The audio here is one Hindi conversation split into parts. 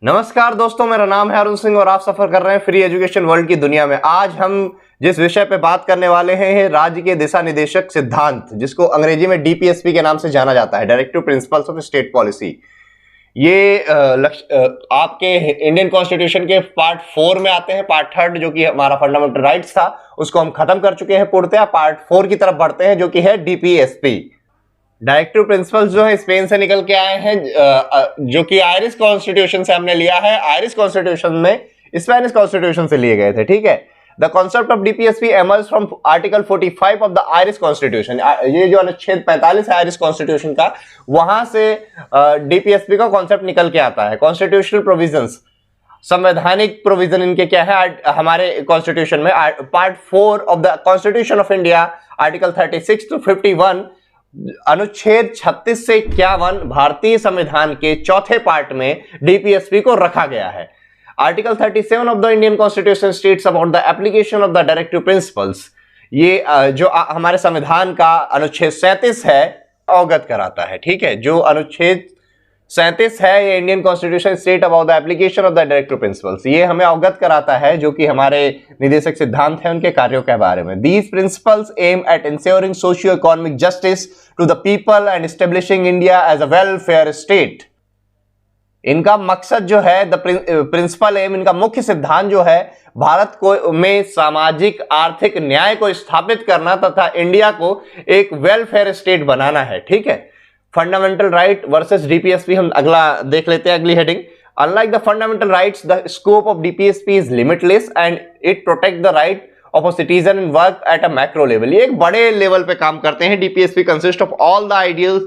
नमस्कार दोस्तों, मेरा नाम है अरुण सिंह और आप सफर कर रहे हैं फ्री एजुकेशन वर्ल्ड की दुनिया में। आज हम जिस विषय पे बात करने वाले हैं राज्य के दिशा निर्देशक सिद्धांत, जिसको अंग्रेजी में डीपीएसपी के नाम से जाना जाता है, directive principles of state policy. ये आपके इंडियन कॉन्स्टिट्यूशन के पार्ट 4 में आते हैं। पार्ट 3 जो कि हमारा फंडामेंटल राइट्स था उसको हम खत्म कर चुके हैं पूर्णतः। पार्ट 4 की तरफ बढ़ते हैं जो कि है डीपीएसपी। डायरेक्टिव प्रिंसिपल्स जो है स्पेन से निकल के आए हैं, जो कि आयरिश कॉन्स्टिट्यूशन से हमने लिया है। आयरिश कॉन्स्टिट्यूशन में स्पेनिश कॉन्स्टिट्यूशन से लिए गए थे, ठीक है। The concept of DPSP emerge from article 45 of the Irish constitution. ये जो अनुच्छेद 45 है आयरिश कॉन्स्टिट्यूशन का, वहां से डीपीएसपी का कॉन्सेप्ट निकल के आता है। कॉन्स्टिट्यूशनल प्रोविजंस, संवैधानिक प्रोविजन इनके क्या है हमारे कॉन्स्टिट्यूशन में। Part 4 of the constitution of India, article 36 to 51, अनुच्छेद 36 से 51 भारतीय संविधान के चौथे पार्ट में डीपीएसपी को रखा गया है। Article 37 of the Indian constitution states about the application of the directive principles. ये जो हमारे संविधान का अनुच्छेद 37 है अवगत कराता है, ठीक है। जो अनुच्छेद 37 है ये Indian constitution state about the application of the directive principles, ये हमें अवगत कराता है जो कि हमारे निदेशक सिद्धांत है उनके कार्यों के बारे में। These principles aim at ensuring socio economic justice to the people and establishing India as a welfare state. इनका मकसद जो है द प्रिंसिपल एम, इनका मुख्य सिद्धांत जो है भारत को में सामाजिक आर्थिक न्याय को स्थापित करना तथा इंडिया को एक वेलफेयर स्टेट बनाना है, ठीक है। फंडामेंटल राइट वर्सेस डीपीएसपी हम अगला देख लेते हैं, अगली heading. Unlike the fundamental rights, the scope of DPSP is limitless and it protect the right of a citizen in work at a macro level. ये एक बड़े लेवल पे काम करते हैं। DPSP consist of all the ideals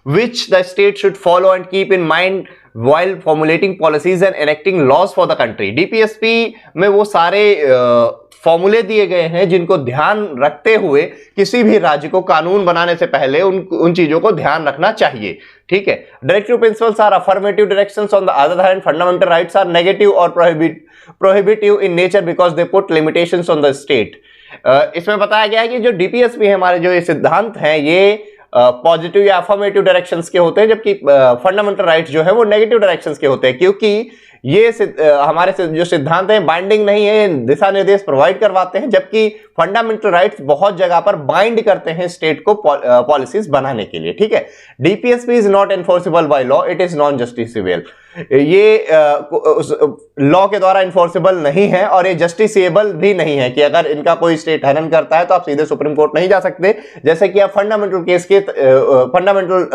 which the state should follow and keep in mind while formulating policies and enacting laws for the country। DPSP में वो सारे फॉर्मूले दिए गए हैं जिनको ध्यान रखते हुए किसी भी राज्य को कानून बनाने से पहले उन चीजों को ध्यान रखना चाहिए, ठीक है। Directive principles are affirmative directions, on the other hand fundamental rights are negative और prohibitive in nature because they put limitations on the state. इसमें बताया गया है कि जो डीपीएसपी है हमारे जो ये सिद्धांत हैं ये पॉजिटिव या अफर्मेटिव डायरेक्शंस के होते हैं, जबकि फंडामेंटल राइट्स जो है वो नेगेटिव डायरेक्शंस के होते हैं, क्योंकि ये हमारे जो सिद्धांत हैं बाइंडिंग नहीं है, दिशा निर्देश प्रोवाइड करवाते हैं, जबकि फंडामेंटल राइट्स बहुत जगह पर बाइंड करते हैं स्टेट को पॉलिसीज बनाने के लिए, ठीक है। DPSP is not enforceable by law, it is non justiciable. ये लॉ के द्वारा इन्फोर्सेबल नहीं है और ये जस्टिसेबल भी नहीं है कि अगर इनका कोई स्टेट हनन करता है तो आप सीधे सुप्रीम कोर्ट नहीं जा सकते, जैसे कि आप फंडामेंटल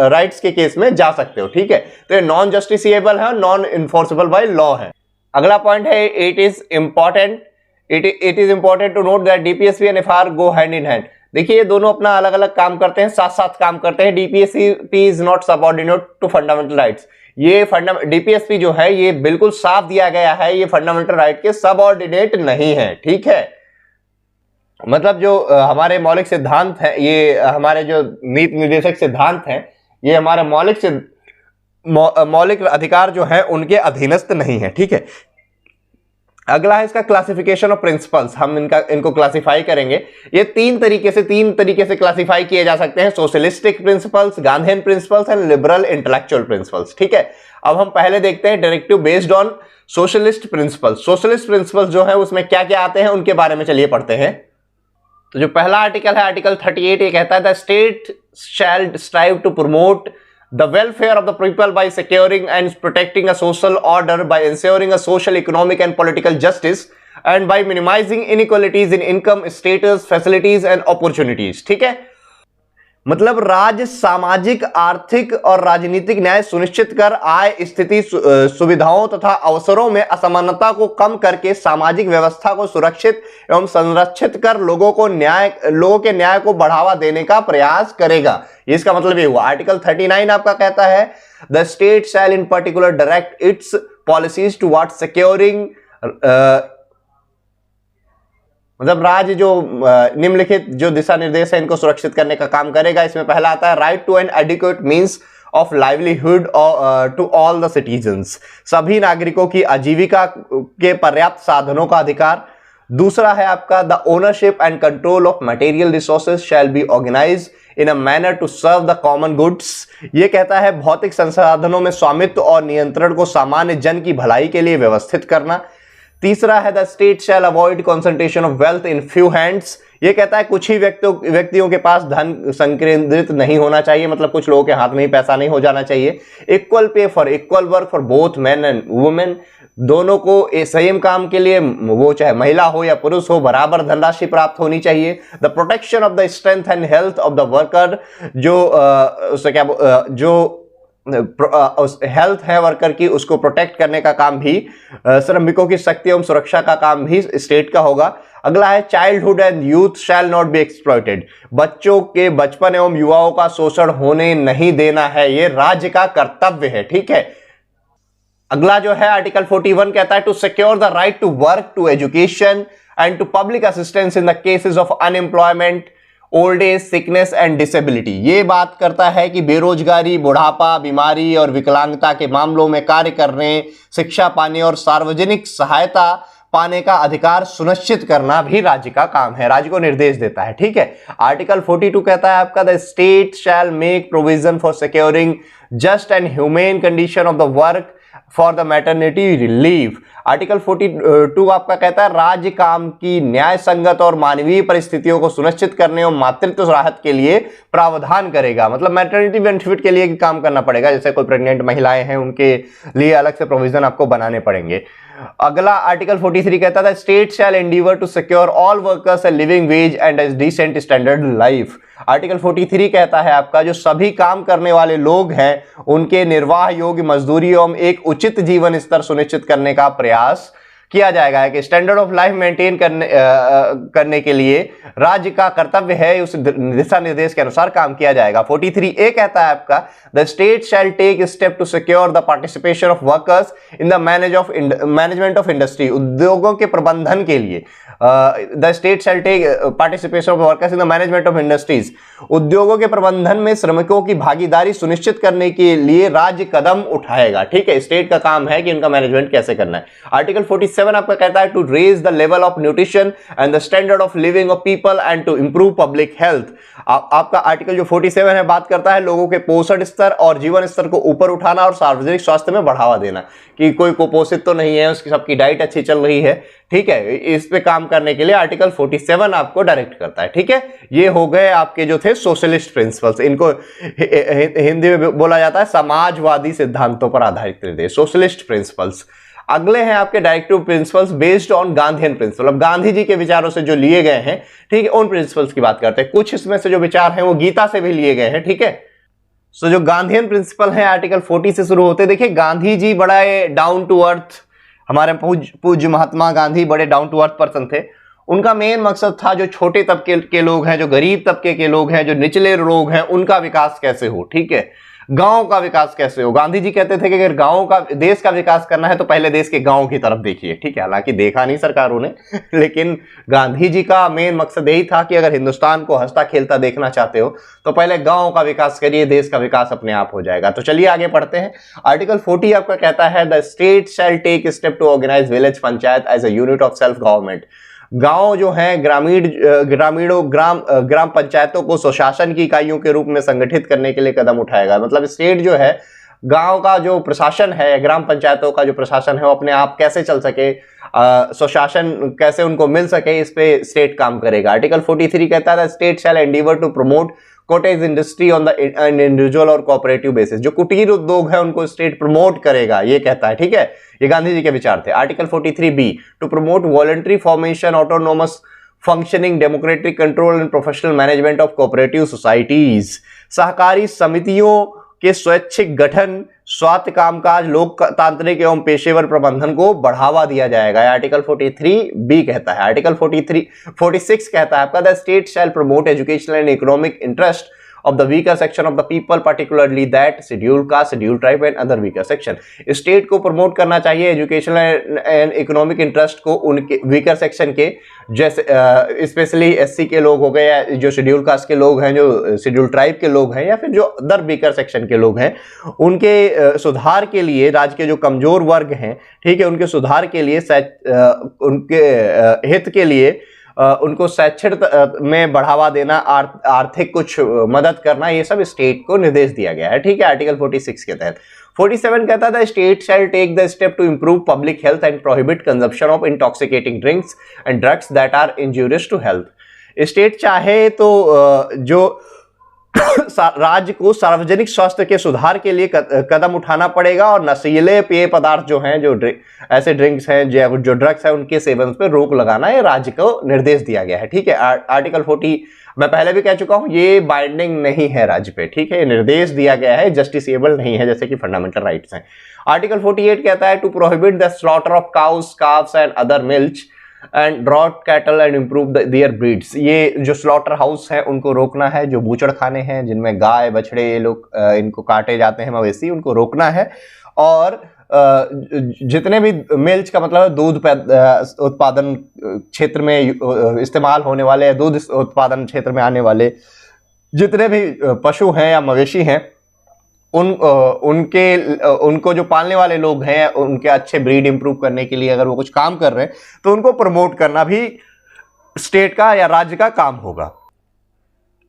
राइट्स के केस में जा सकते हो, ठीक है। तो ये नॉन जस्टिसेबल है और नॉन इन्फोर्सेबल बाय लॉ है। अगला पॉइंट है it is important to note that DPSP and FR go hand in hand. देखिए ये दोनों अपना अलग अलग काम करते हैं, साथ साथ काम करते हैं। DPSP is not subordinate to fundamental rights. ये डीपीएसपी जो है ये बिल्कुल साफ दिया गया है, ये फंडामेंटल राइट के सबऑर्डिनेट नहीं है, ठीक है। मतलब जो हमारे मौलिक सिद्धांत है, ये हमारे जो नीति निर्देशक सिद्धांत हैं, ये हमारे मौलिक अधिकार जो है उनके अधीनस्थ नहीं है, ठीक है। अगला है इसका क्लासिफिकेशन ऑफ प्रिंसिपल्स। हम इनको क्लासिफाई करेंगे। ये तीन तरीके से क्लासिफाई किए जा सकते हैं, socialistic principles, Gandhian principles and liberal intellectual principles, ठीक है। अब हम पहले देखते हैं directive based on socialist principles. Socialist principles जो है उसमें क्या क्या आते हैं उनके बारे में चलिए पढ़ते हैं। तो जो पहला आर्टिकल है आर्टिकल 38, ये कहता है the state shall strive to promote the welfare of the people by securing and protecting a social order, by ensuring a social, economic and political justice, and by minimizing inequalities in income, status, facilities and opportunities, ठीक है। मतलब राज्य सामाजिक, आर्थिक और राजनीतिक न्याय सुनिश्चित कर आय, स्थिति, सुविधाओं तथा अवसरों में असमानता को कम करके सामाजिक व्यवस्था को सुरक्षित एवं संरक्षित कर लोगों के न्याय को बढ़ावा देने का प्रयास करेगा। इसका मतलब ये हुआ। आर्टिकल 39 आपका कहता है the state shell in particular direct it's policies towards securing, मतलब राज्य जो निम्नलिखित जो दिशा निर्देश है इनको सुरक्षित करने का काम करेगा। इसमें पहला आता है right to an adequate means of livelihood to all the citizens, सभी नागरिकों की आजीविका के पर्याप्त साधनों का अधिकार। दूसरा है आपका the ownership and control of material resources shall be organise in a manner to serve the common goods. ये कहता है भौतिक संसाधनों में स्वामित्व और नियंत्रण को सामान्य जन की भलाई के लिए व्यवस्थित करना। तीसरा है the state shell avoid concentration of wealth in few hands. ये कहता है कुछ ही व्यक्तियों के पास धन संकेंद्रित नहीं होना चाहिए, मतलब कुछ लोगों के हाथ में ही पैसा नहीं हो जाना चाहिए। Equal pay for equal work for both man and women, दोनों को सेम काम के लिए, वो चाहे महिला हो या पुरुष हो, बराबर धनराशि प्राप्त होनी चाहिए। The protection of the strength and health of the worker, जो हेल्थ है वर्कर की, उसको प्रोटेक्ट करने का काम भी, श्रमिकों की शक्ति एवं सुरक्षा का काम भी स्टेट का होगा। अगला है childhood and youth shall not be exploited, बच्चों के बचपन एवं युवाओं का शोषण होने नहीं देना है, ये राज्य का कर्तव्य है। ठीक है। अगला जो है आर्टिकल 41 कहता है to secure the right to work, to education and to public assistance in the cases of unemployment, old age, sickness and disability. ये बात करता है कि बेरोजगारी, बुढ़ापा, बीमारी और विकलांगता के मामलों में कार्य करने, शिक्षा पाने और सार्वजनिक सहायता पाने का अधिकार सुनिश्चित करना भी राज्य का काम है, राज्य को निर्देश देता है। ठीक है। आर्टिकल 42 कहता है आपका the state shell make provision for securing just and humane condition of the work for the maternity relief. Article 42 आपका कहता है राज्य काम की न्याय संगत और मानवीय परिस्थितियों को सुनिश्चित करने और मातृत्व राहत के लिए प्रावधान करेगा, मतलब मैटरनिटी बेनिफिट के लिए काम करना पड़ेगा। जैसे कोई प्रेग्नेंट महिलाएं हैं उनके लिए अलग से प्रोविजन आपको बनाने पड़ेंगे। अगला आर्टिकल 43 कहता है state shall endeavour to secure all workers a living wage and a decent standard life. Article 43 कहता है आपका जो सभी काम करने वाले लोग हैं उनके निर्वाह योग्य मजदूरी एवं एक उचित जीवन स्तर सुनिश्चित करने का प्रयास किया जाएगा कि स्टैंडर्ड ऑफ लाइफ मेंटेन करने के लिए राज्य का कर्तव्य है, उस दिशा निर्देश के अनुसार काम किया जाएगा। 43A कहता है आपका the state shall take step to secure the participation of workers in the management of industry, उद्योगों के प्रबंधन के लिए the state shall take participation of workers in the management of industries, उद्योगों के प्रबंधन में श्रमिकों की भागीदारी सुनिश्चित करने के लिए राज्य कदम उठाएगा। ठीक है। स्टेट का काम है कि उनका मैनेजमेंट कैसे करना है। आर्टिकल 47 आपका कहता है to raise the level of nutrition and the standard of living of people and to improve public health. आपका आर्टिकल जो 47 है बात करता है लोगों के पोषण स्तर और जीवन स्तर को ऊपर उठाना और सार्वजनिक स्वास्थ्य में बढ़ावा देना, कि कोई कुपोषित तो नहीं है, उसकी सबकी डाइट अच्छी चल रही है। ठीक है। इस पे काम करने के लिए आर्टिकल 47 आपको डायरेक्ट करता है। ठीक है। ये हो गए आपके जो थे सोशलिस्ट प्रिंसिपल्स, इनको हिंदी में बोला जाता है समाजवादी सिद्धांतों पर आधारित निर्देश, सोशलिस्ट प्रिंसिपल्स। अगले हैं आपके directive principles based on Gandhian principle, अब गांधी जी के विचारों से जो लिए गए हैं। ठीक है। उन प्रिंसिपल्स की बात करते हैं। कुछ इसमें से जो विचार हैं वो गीता से भी लिए गए हैं। ठीक है। सो जो गांधीयन प्रिंसिपल हैं आर्टिकल 40 से शुरू होते, देखिए गांधी जी बड़ा डाउन टू अर्थ, हमारे पूज्य महात्मा गांधी बड़े डाउन टू अर्थ पर्सन थे। उनका मेन मकसद था जो छोटे तबके के लोग हैं, जो गरीब तबके के लोग हैं, जो निचले लोग हैं, उनका विकास कैसे हो। ठीक है। गांव का विकास कैसे हो। गांधी जी कहते थे कि अगर गांव का, देश का विकास करना है तो पहले देश के गांव की तरफ देखिए। ठीक है। हालांकि देखा नहीं सरकारों ने लेकिन गांधी जी का मेन मकसद यही था कि अगर हिंदुस्तान को हंसता खेलता देखना चाहते हो तो पहले गांव का विकास करिए, देश का विकास अपने आप हो जाएगा। तो चलिए आगे पढ़ते हैं। आर्टिकल 40 आपका कहता है the state shall take step to organise village panchayat as a unit of self government. गांव जो है ग्राम पंचायतों को स्वशासन की इकाइयों के रूप में संगठित करने के लिए कदम उठाएगा। मतलब स्टेट जो है गांव का जो प्रशासन है, ग्राम पंचायतों का जो प्रशासन है वो अपने आप कैसे चल सके, स्वशासन कैसे उनको मिल सके, इस पे स्टेट काम करेगा। आर्टिकल 43 कहता है state shall endeavour to promote cottage industry on the individual और कोऑपरेटिव बेसिस, जो कुटीर उद्योग है उनको स्टेट प्रमोट करेगा, ये कहता है। ठीक है। ये गांधी जी के विचार थे। Article 43B to promote voluntary formation, autonomous functioning, democratic control and professional management of cooperative societies, सहकारी समितियों के स्वैच्छिक गठन, स्वायत्त कामकाज, लोकतांत्रिक एवं पेशेवर प्रबंधन को बढ़ावा दिया जाएगा। आर्टिकल 43B कहता है। आर्टिकल 46 कहता है आपका the state shell promote educational and economic interest of the weaker section of the people, particularly that scheduled caste, scheduled tribe and other weaker section। State को प्रमोट करना चाहिए एजुकेशनल एंड इकोनॉमिक इंटरेस्ट को उनके वीकर सेक्शन के, जैसे स्पेशली एससी के लोग हो गए, या जो शेड्यूल कास्ट के लोग हैं, जो शेड्यूल ट्राइब के लोग हैं, या फिर जो अदर वीकर सेक्शन के लोग हैं, उनके सुधार के लिए, राज्य के जो कमजोर वर्ग हैं, ठीक है, उनके सुधार के लिए, उनके हित के लिए उनको शैक्षिक में बढ़ावा देना, आर्थिक कुछ मदद करना, ये सब स्टेट को निर्देश दिया गया है, ठीक है, आर्टिकल 46 के तहत। 47 कहता था state shall take the step to improve public health and prohibit consumption of intoxicating drinks and drugs that are injurious to health. State चाहे तो जो राज्य को सार्वजनिक स्वास्थ्य के सुधार के लिए कदम उठाना पड़ेगा, और नशीले पेय पदार्थ जो हैं, जो ऐसे ड्रिंक्स हैं, जो ड्रग्स हैं, उनके सेवन पर रोक लगाना, ये राज्य को निर्देश दिया गया है, ठीक है। आर्टिकल 40 मैं पहले भी कह चुका हूं, ये बाइंडिंग नहीं है राज्य पे, ठीक है, ये निर्देश दिया गया है, जस्टिसेबल नहीं है, जैसे कि फंडामेंटल राइट्स हैं। आर्टिकल 48 कहता है to prohibit the slaughter of cows, calves and other milch and draught cattle and improve their breeds. ये जो स्लॉटर हाउस है उनको रोकना है, जो बूचड़ खाने हैं जिनमें गाय बछड़े ये लोग इनको काटे जाते हैं मवेशी, उनको रोकना है, और जितने भी मिल्च का मतलब दूध उत्पादन क्षेत्र में इस्तेमाल होने वाले, या दूध उत्पादन क्षेत्र में आने वाले जितने भी पशु हैं या मवेशी हैं, उनको जो पालने वाले लोग हैं, उनके अच्छे ब्रीड इंप्रूव करने के लिए अगर वो कुछ काम कर रहे हैं तो उनको प्रमोट करना भी स्टेट का या राज्य का काम होगा।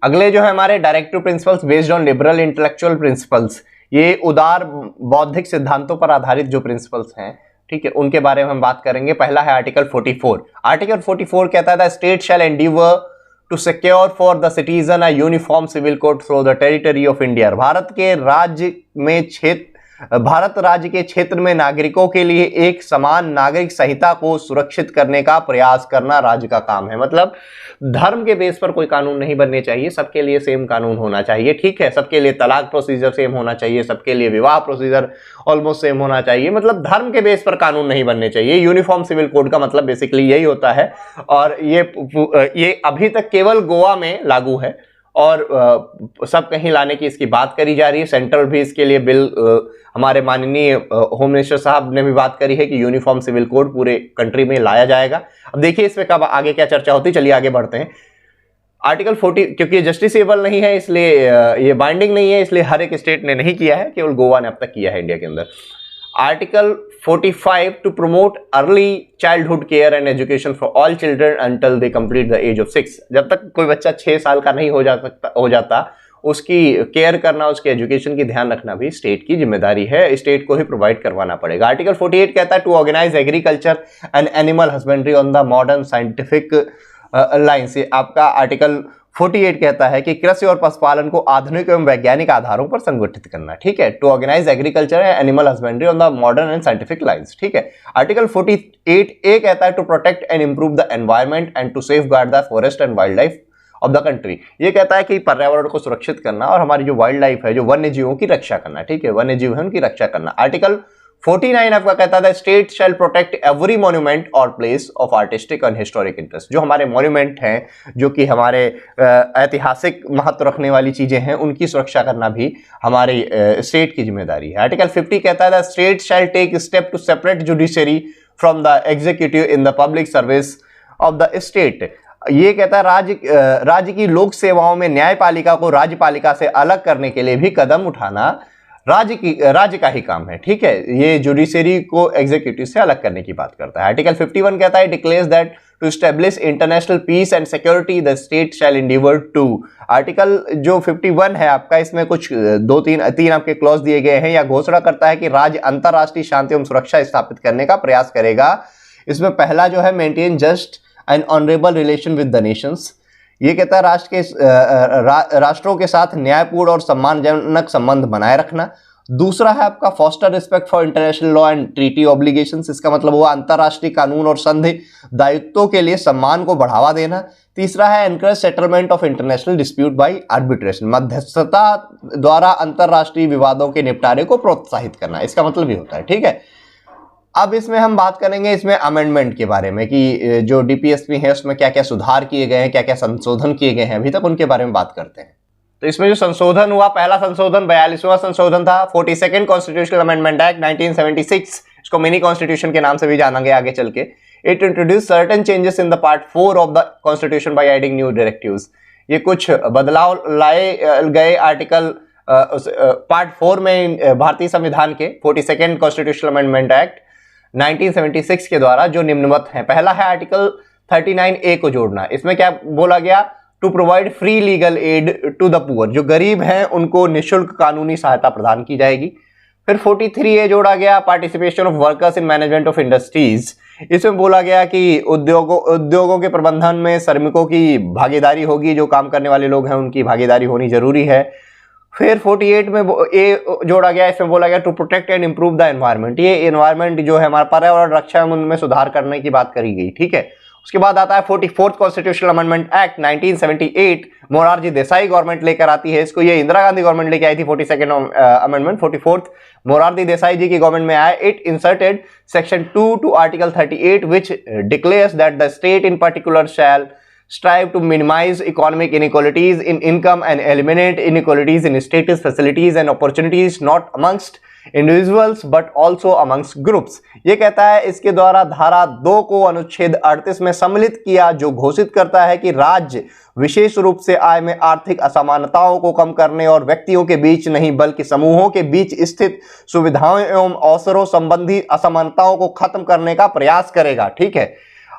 अगले जो है हमारे directive principles based on liberal intellectual principles, ये उदार बौद्धिक सिद्धांतों पर आधारित जो प्रिंसिपल्स हैं, ठीक है, उनके बारे में हम बात करेंगे। पहला है आर्टिकल 44। आर्टिकल 44 कहता है state shall endeavour to secure for the citizen a uniform civil code through the territory of India. Bharat राज्य के क्षेत्र में नागरिकों के लिए एक समान नागरिक संहिता को सुरक्षित करने का प्रयास करना राज्य का काम है। मतलब धर्म के बेस पर कोई कानून नहीं बनने चाहिए, सबके लिए सेम कानून होना चाहिए, ठीक है, सबके लिए तलाक प्रोसीजर सेम होना चाहिए, सबके लिए विवाह प्रोसीजर ऑलमोस्ट सेम होना चाहिए। मतलब धर्म के बेस पर कानून नहीं बनने चाहिए। यूनिफॉर्म सिविल कोड का मतलब बेसिकली यही होता है, और ये अभी तक केवल गोवा में लागू है, और सब कहीं लाने की इसकी बात करी जा रही है। सेंट्रल भी इसके लिए बिल, हमारे माननीय होम मिनिस्टर साहब ने भी बात करी है कि यूनिफॉर्म सिविल कोड पूरे कंट्री में लाया जाएगा। अब देखिए इसमें कब आगे क्या चर्चा होती है, चलिए आगे बढ़ते हैं। आर्टिकल 40 क्योंकि ये जस्टिसेबल नहीं है, इसलिए ये बाइंडिंग नहीं है, इसलिए हर एक स्टेट ने नहीं किया है, केवल गोवा ने अब तक किया है इंडिया के अंदर। Article 45 to promote early childhood care and education for all children until they complete the age of 6। जब तक कोई बच्चा 6 साल का नहीं हो जाता उसकी केयर करना, उसके एजुकेशन की ध्यान रखना भी स्टेट की जिम्मेदारी है, स्टेट को ही प्रोवाइड करवाना पड़ेगा। आर्टिकल 48 कहता है to organise agriculture and animal husbandry on the modern scientific lines. आपका आर्टिकल 48 कहता है कि कृषि और पशुपालन को आधुनिक एवं वैज्ञानिक आधारों पर संगठित करना, ठीक है, to organise agriculture and animal husbandry on the modern and scientific lines, ठीक है। आर्टिकल 48A कहता है to protect and improve the environment and to safeguard the forest and wild life of the country. ये कहता है कि पर्यावरण को सुरक्षित करना और हमारी जो वाइल्ड लाइफ है, जो वन्य जीवों की रक्षा करना, ठीक है, वन्य जीव है उनकी रक्षा करना। आर्टिकल 49 आपका कहता है state shall protect every monument और place of artistic and historic interest. जो हमारे मॉन्यूमेंट हैं, जो कि हमारे ऐतिहासिक महत्व रखने वाली चीजें हैं, उनकी सुरक्षा करना भी हमारी स्टेट की जिम्मेदारी है। आर्टिकल 50 कहता है state shall take step to separate judiciary from the executive in the public service of the state. ये कहता है राज्य की लोक सेवाओं में न्यायपालिका को राज्यपालिका से अलग करने के लिए भी कदम उठाना राज्य का ही काम है, ठीक है। ये जुडिशरी को एग्जीक्यूटिव से अलग करने की बात करता है। आर्टिकल 51 कहता है declares that to establish international peace and security the state shall endeavour to. Article जो 51 है आपका, इसमें कुछ तीन आपके क्लॉज दिए गए हैं, या घोषणा करता है कि राज्य अंतरराष्ट्रीय शांति एवं सुरक्षा स्थापित करने का प्रयास करेगा। इसमें पहला जो है maintain just and honourable relation with the Nations. ये कहता है राष्ट्रों के साथ न्यायपूर्ण और सम्मानजनक संबंध बनाए रखना। दूसरा है आपका foster respect for international law and treaty obligations. इसका मतलब हुआ अंतरराष्ट्रीय कानून और संधि दायित्वों के लिए सम्मान को बढ़ावा देना। तीसरा है encourage settlement of international dispute by arbitration. मध्यस्थता द्वारा अंतरराष्ट्रीय विवादों के निपटारे को प्रोत्साहित करना, इसका मतलब ये होता है, ठीक है। अब इसमें हम बात करेंगे इसमें अमेंडमेंट के बारे में कि जो डीपीएसपी है उसमें क्या क्या सुधार किए गए हैं, क्या क्या संशोधन किए गए हैं अभी तक, उनके बारे में बात करते हैं। तो इसमें जो संशोधन हुआ, पहला संशोधन 42वां संशोधन था, 42nd कॉन्स्टिट्यूशनल अमेंडमेंट एक्ट 1976, इसको मिनी कॉन्स्टिट्यूशन के नाम से भी जाना गया आगे चल के। It introduce certain changes in the part 4 of the constitution by adding new directives. ये कुछ बदलाव लाए गए आर्टिकल पार्ट 4 में भारतीय संविधान के 42nd कॉन्स्टिट्यूशनल अमेंडमेंट एक्ट 1976 के द्वारा, जो निम्नवत है। पहला है आर्टिकल 39A को जोड़ना। इसमें क्या बोला गया? To provide free legal aid to the poor, जो गरीब हैं उनको निःशुल्क कानूनी सहायता प्रदान की जाएगी। फिर 43A जोड़ा गया, participation of workers in management of industries. इसमें बोला गया कि उद्योगों के प्रबंधन में श्रमिकों की भागीदारी होगी, जो काम करने वाले लोग हैं उनकी भागीदारी होनी जरूरी है। फिर 48 में ए जोड़ा गया, इसमें बोला गया to protect and improve the environment. ये एनवायरनमेंट जो है हमारा पर्यावरण रक्षा है, उनमें सुधार करने की बात करी गई, ठीक है। उसके बाद आता है 44th constitutional amendment act 1978, Morarji Desai government लेकर आती है इसको। ये इंदिरा गांधी गवर्नमेंट लेकर आई थी 42nd amendment, 44th Morarji Desai जी की गवर्नमेंट में आया। It inserted section 2 to article 38 which declares that the state in particular shall strive to minimize economic inequalities in income and eliminate inequalities in status, facilities and opportunities not amongst individuals but also amongst groups। ये कहता है इसके द्वारा धारा 2 को अनुच्छेद 38 में सम्मिलित किया, जो घोषित करता है कि राज्य विशेष रूप से आय में आर्थिक असमानताओं को कम करने और व्यक्तियों के बीच नहीं बल्कि समूहों के बीच स्थित सुविधाओं एवं अवसरों संबंधी असमानताओं को खत्म करने का प्रयास करेगा, ठीक है।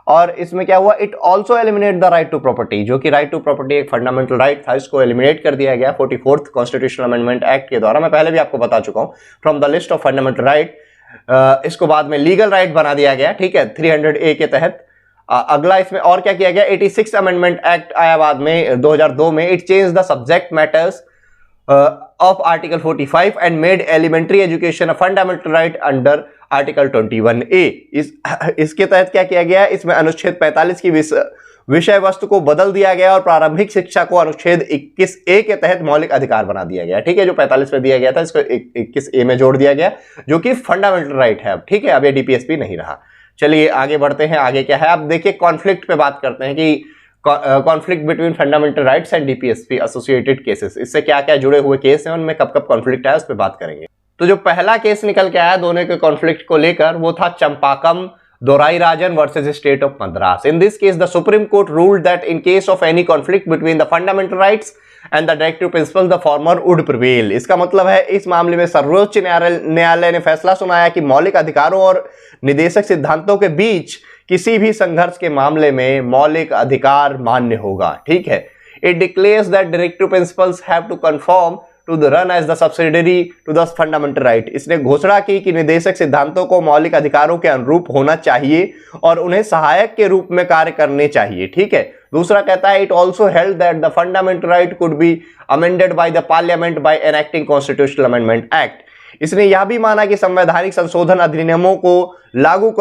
और इसमें क्या हुआ? It also eliminate the right to property, जो कि राइट टू प्रॉपर्टी एक फंडामेंटल राइट था, इसको एलिमिनेट कर दिया गया 44th कॉन्स्टिट्यूशनल अमेंडमेंट एक्ट के द्वारा। मैं पहले भी आपको बता चुका हूं, from the list of fundamental right. इसको बाद में लीगल राइट बना दिया गया, ठीक है, 300A के तहत। अगला इसमें और क्या किया गया? 86th अमेंडमेंट एक्ट आया बाद में 2002 में। It change the subject matters of Article 45 and made elementary education a fundamental right under Article 21A। इसके तहत क्या किया गया? इसमें अनुच्छेद 45 की विषय वस्तु को बदल दिया गया और प्रारंभिक शिक्षा को अनुच्छेद 21A के तहत मौलिक अधिकार बना दिया गया, ठीक है। जो 45 में दिया गया था, इसको 21A में जोड़ दिया गया, जो कि फंडामेंटल राइट है अब, ठीक है। अब ये DPSP नहीं रहा। चलिए आगे बढ़ते हैं। आगे क्या है? अब देखिए कॉन्फ्लिक्ट पे बात करते हैं कि conflict between fundamental rights and DPSP associated cases. इससे क्या क्या जुड़े हुए केस हैं, उनमें कब कब कॉन्फ्लिक्ट है, उस पर बात करेंगे। तो जो पहला केस निकल के आया दोनों के कॉन्फ्लिक्ट को लेकर, वो था Champakam Dorairajan versus state of Madras. In this case the Supreme Court ruled that in case of any conflict between the fundamental rights and the directive principle the former would prevail. इसका मतलब है इस मामले में सर्वोच्च न्यायालय ने फैसला सुनाया कि मौलिक अधिकारों और निदेशक सिद्धांतों के बीच किसी भी संघर्ष के मामले में मौलिक अधिकार मान्य होगा, ठीक है। It declares that directive principles have to conform to the run as the subsidiary to the fundamental right. इसने घोषणा की कि निदेशक सिद्धांतों को मौलिक अधिकारों के अनुरूप होना चाहिए और उन्हें सहायक के रूप में कार्य करने चाहिए, ठीक है। दूसरा कहता है, it also held that the fundamental right could be amended by the parliament by enacting constitutional amendment act. इसने यह भी माना कि संवैधानिक संशोधन अधिनियमों को लागू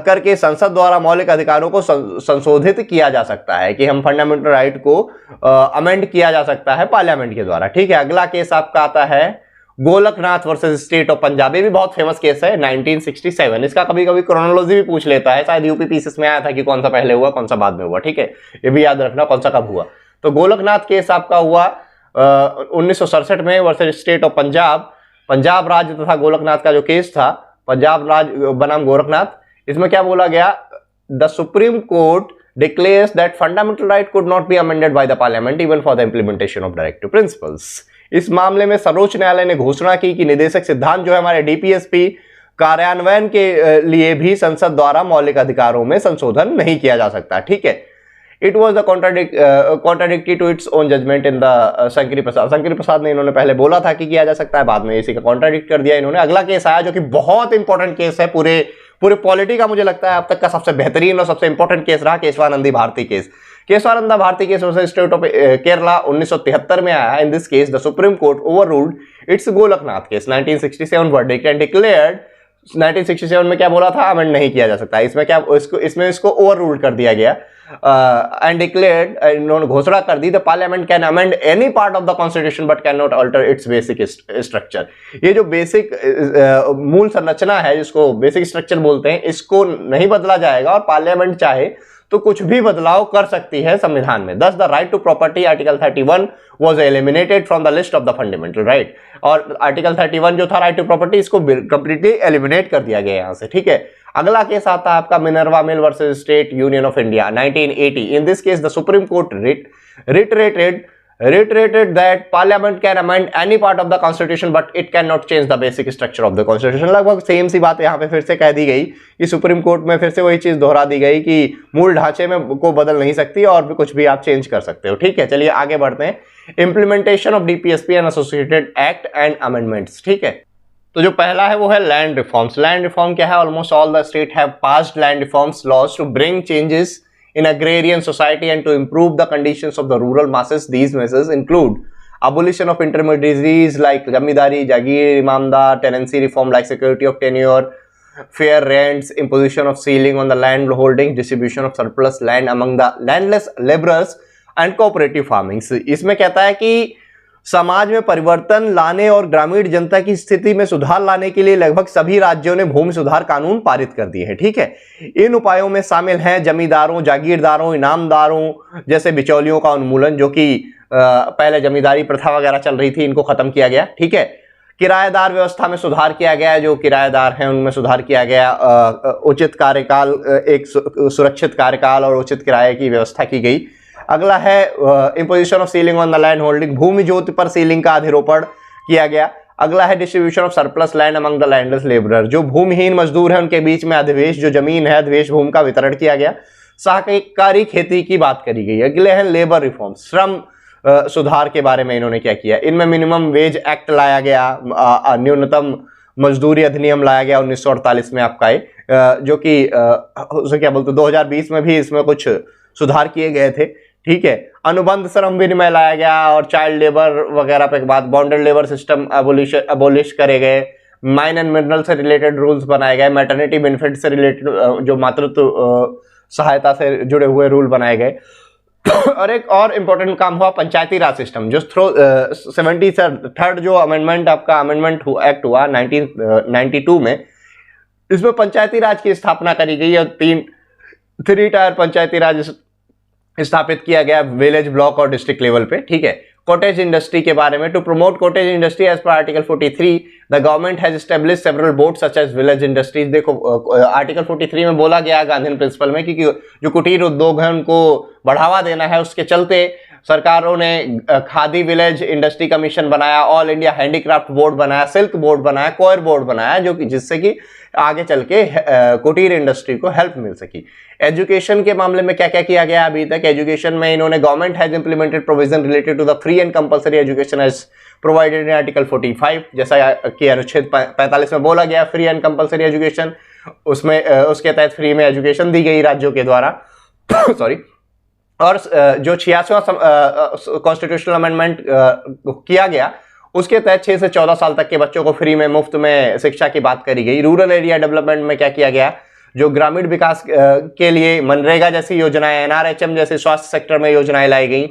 करके संसद द्वारा मौलिक अधिकारों को संशोधित किया जा सकता है, कि हम फंडामेंटल राइट को अमेंड किया जा सकता है पार्लियामेंट के द्वारा, ठीक है। अगला केस आपका आता है Golaknath versus state of Punjab. ये भी बहुत फेमस केस है, 1967। इसका कभी कभी क्रोनोलॉजी भी पूछ लेता है, शायद यूपी पीसीएस में आया था कि कौन सा पहले हुआ कौन सा बाद में हुआ, ठीक है। ये भी याद रखना कौन सा कब हुआ। तो गोलकनाथ केस आपका हुआ 1967 में versus state of Punjab. Punjab राज्य तथा गोलकनाथ का जो केस था, पंजाब राज्य बनाम गोरखनाथ, इसमें क्या बोला गया? The Supreme court declares that fundamental right could not be amended by the parliament even for the implementation of directive principles. इस मामले में सर्वोच्च न्यायालय ने घोषणा की कि निदेशक सिद्धांत जो है हमारे DPSP कार्यान्वयन के लिए भी संसद द्वारा मौलिक अधिकारों में संशोधन नहीं किया जा सकता, ठीक है। It was the contradictory to its own judgement in the Shankari Prasad. Shankari Prasad ने इन्होंने पहले बोला था कि किया जा सकता है, बाद में इसी का कॉन्ट्राडिक्ट कर दिया इन्होंने। अगला केस आया जो कि बहुत इंपॉर्टेंट केस है, पूरे पॉलिटी का मुझे लगता है अब तक का सबसे बेहतरीन और सबसे इंपॉर्टेंट केस रहा, Kesavananda Bharati case. Kesavananda Bharati case versus state of Kerala 1973 में आया। In this case the Supreme Court overruled its Golaknath case 1967 verdict and declared 1967 में क्या बोला था? अमेंड नहीं किया जा सकता। इसमें क्या इसको ओवररूल्ड कर दिया गया एंड डिक्लेयर्ड, इन्होंने घोषणा कर दी, the parliament can amend any part of the constitution but can not alter its basic structure. ये जो बेसिक मूल संरचना है, जिसको बेसिक स्ट्रक्चर बोलते हैं, इसको नहीं बदला जाएगा और पार्लियामेंट चाहे तो कुछ भी बदलाव कर सकती है संविधान में। Thus the right to property article 31 was eliminated from the list of the fundamental right. और आर्टिकल 31 जो था राइट टू प्रॉपर्टी, इसको कंप्लीटली एलिमिनेट कर दिया गया यहां से, ठीक है। अगला केस आता है आपका Minerva mill versus state union of India 1980। In this case the Supreme court reiterated that parliament can amend any part of the constitution but it cannot change the basic structure of the constitution। लगभग सेम सी बात यहाँ पे फिर से कह दी गई कि सुप्रीम कोर्ट में फिर से वही चीज दोहरा दी गई कि मूल ढांचे में को बदल नहीं सकती और भी कुछ भी आप चेंज कर सकते हो, ठीक है। चलिए आगे बढ़ते हैं। Implementation of DPSP and associated act and amendments, ठीक है। तो जो पहला है वो है लैंड रिफॉर्म्स। लैंड रिफॉर्म क्या है? Almost all the state have passed land reforms laws to bring changes in agrarian society and to improve the conditions of the rural masses. These measures include abolition of intermediaries like zamindari, jagir, imamdar, tenancy reform like security of tenure, fair rents, imposition of ceiling on the land holding, distribution of surplus land among the landless laborers and cooperative farming। इसमें कहता है कि समाज में परिवर्तन लाने और ग्रामीण जनता की स्थिति में सुधार लाने के लिए लगभग सभी राज्यों ने भूमि सुधार कानून पारित कर दिए हैं, ठीक है। इन उपायों में शामिल हैं जमींदारों, जागीरदारों, इनामदारों जैसे बिचौलियों का उन्मूलन, जो कि पहले जमींदारी प्रथा वगैरह चल रही थी, इनको खत्म किया गया, ठीक है। किराएदार व्यवस्था में सुधार किया गया, जो किराएदार हैं उनमें सुधार किया गया। उचित कार्यकाल, एक सुरक्षित कार्यकाल और उचित किराए की व्यवस्था की गई। अगला है imposition of ceiling on the land holding, भूमि जोत पर सीलिंग का अधिरोपण किया गया। अगला है distribution of surplus land among the landless labourer, जो भूमिहीन मजदूर है उनके बीच में अधिवेश जो जमीन है अधिवेश भूमि का वितरण किया गया। सहकारी खेती की बात करी गई। अगले हैं लेबर रिफॉर्म, श्रम सुधार के बारे में इन्होंने क्या किया। इनमें मिनिमम वेज एक्ट लाया गया, न्यूनतम मजदूरी अधिनियम लाया गया 1948 में आपका, जो कि उसे क्या बोलते 2020 में भी इसमें कुछ सुधार किए गए थे, ठीक है। अनुबंध श्रम विनिमय लाया गया और चाइल्ड लेबर वगैरह पे बाद बॉन्डेड लेबर सिस्टम अबोलिश करे गए। माइन एंड मिनरल से रिलेटेड रूल्स बनाए गए। मैटरनिटी बेनिफिट से रिलेटेड जो मातृत्व सहायता से जुड़े हुए रूल बनाए गए। और एक और इम्पोर्टेंट काम हुआ पंचायती राज सिस्टम, जो थ्रू 73rd जो अमेंडमेंट आपका अमेंडमेंट एक्ट हुआ 1992 में, इसमें पंचायती राज की स्थापना करी गई और 3 टायर पंचायती राज स्थापित किया गया विलेज, ब्लॉक और डिस्ट्रिक्ट लेवल पे, ठीक है। कॉटेज इंडस्ट्री के बारे में, to promote cottage industry as पर article 43 the government has established several boards such as village industries. देखो आर्टिकल 43 में बोला गया गांधी प्रिंसिपल में कि जो कुटीर उद्योग है उनको बढ़ावा देना है, उसके चलते सरकारों ने खादी विलेज इंडस्ट्री कमीशन बनाया, ऑल इंडिया हैंडीक्राफ्ट बोर्ड बनाया, सिल्क बोर्ड बनाया, कोयर बोर्ड बनाया, जो कि जिससे कि आगे चल के कुटीर इंडस्ट्री को हेल्प मिल सकी। एजुकेशन के मामले में क्या क्या किया गया अभी तक? एजुकेशन में इन्होंने government has implemented provision related to the free and compulsory education as provided in article 45, जैसा कि अनुच्छेद 45 में बोला गया फ्री एंड कंपलसरी एजुकेशन, उसमें उसके तहत फ्री में एजुकेशन दी गई राज्यों के द्वारा। सॉरी। और जो 86वां कॉन्स्टिट्यूशनल अमेंडमेंट किया गया, उसके तहत 6 से 14 साल तक के बच्चों को फ्री में मुफ्त में शिक्षा की बात करी गई। रूरल एरिया डेवलपमेंट में क्या किया गया? जो ग्रामीण विकास के लिए मनरेगा जैसी योजनाएं, एनआरएचएम जैसे स्वास्थ्य सेक्टर में योजनाएं लाई गई,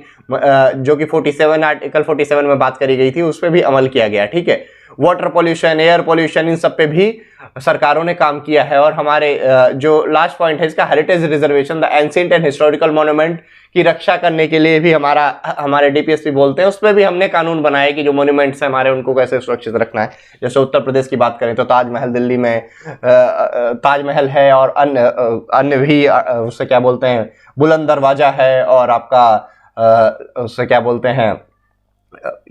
जो कि आर्टिकल 47 में बात करी गई थी, उस पर भी अमल किया गया, ठीक है। वाटर पोल्यूशन, एयर पोल्यूशन, इन सब पे भी सरकारों ने काम किया है। और हमारे जो लास्ट पॉइंट है इसका, heritage reservation, the ancient and historical monument की रक्षा करने के लिए भी हमारे डीपीएसपी बोलते हैं, उस पर भी हमने कानून बनाए कि जो मॉन्यूमेंट्स हैं हमारे, उनको कैसे सुरक्षित रखना है। जैसे उत्तर प्रदेश की बात करें तो ताजमहल दिल्ली में ताजमहल है, और अन्य भी उससे क्या बोलते हैं बुलंद दरवाजा है, और आपका उससे क्या बोलते हैं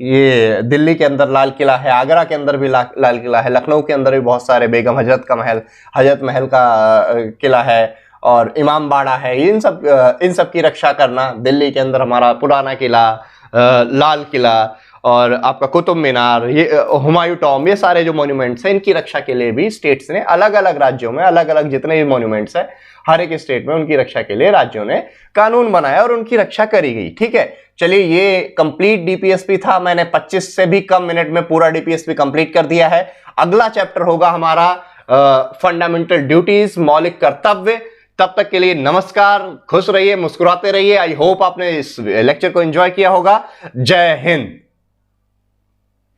ये दिल्ली के अंदर लाल किला है, आगरा के अंदर भी लाल किला है, लखनऊ के अंदर भी बहुत सारे बेगम हजरत महल का किला है, और इमाम बाड़ा है। इन सब की रक्षा करना, दिल्ली के अंदर हमारा पुराना किला, लाल किला, और आपका कुतुब मीनार, ये हुमायूं टॉम, ये सारे जो मॉन्यूमेंट्स हैं इनकी रक्षा के लिए भी स्टेट्स ने अलग अलग राज्यों में अलग अलग जितने भी मॉन्यूमेंट्स हैं हर एक स्टेट में उनकी रक्षा के लिए राज्यों ने कानून बनाया और उनकी रक्षा करी गई, ठीक है। चलिए ये कंप्लीट डीपीएसपी था। मैंने 25 से भी कम मिनट में पूरा डीपीएसपी कंप्लीट कर दिया है। अगला चैप्टर होगा हमारा फंडामेंटल ड्यूटीज, मौलिक कर्तव्य। तब तक के लिए नमस्कार, खुश रहिए, मुस्कुराते रहिए। आई होप आपने इस लेक्चर को एंजॉय किया होगा। जय हिंद।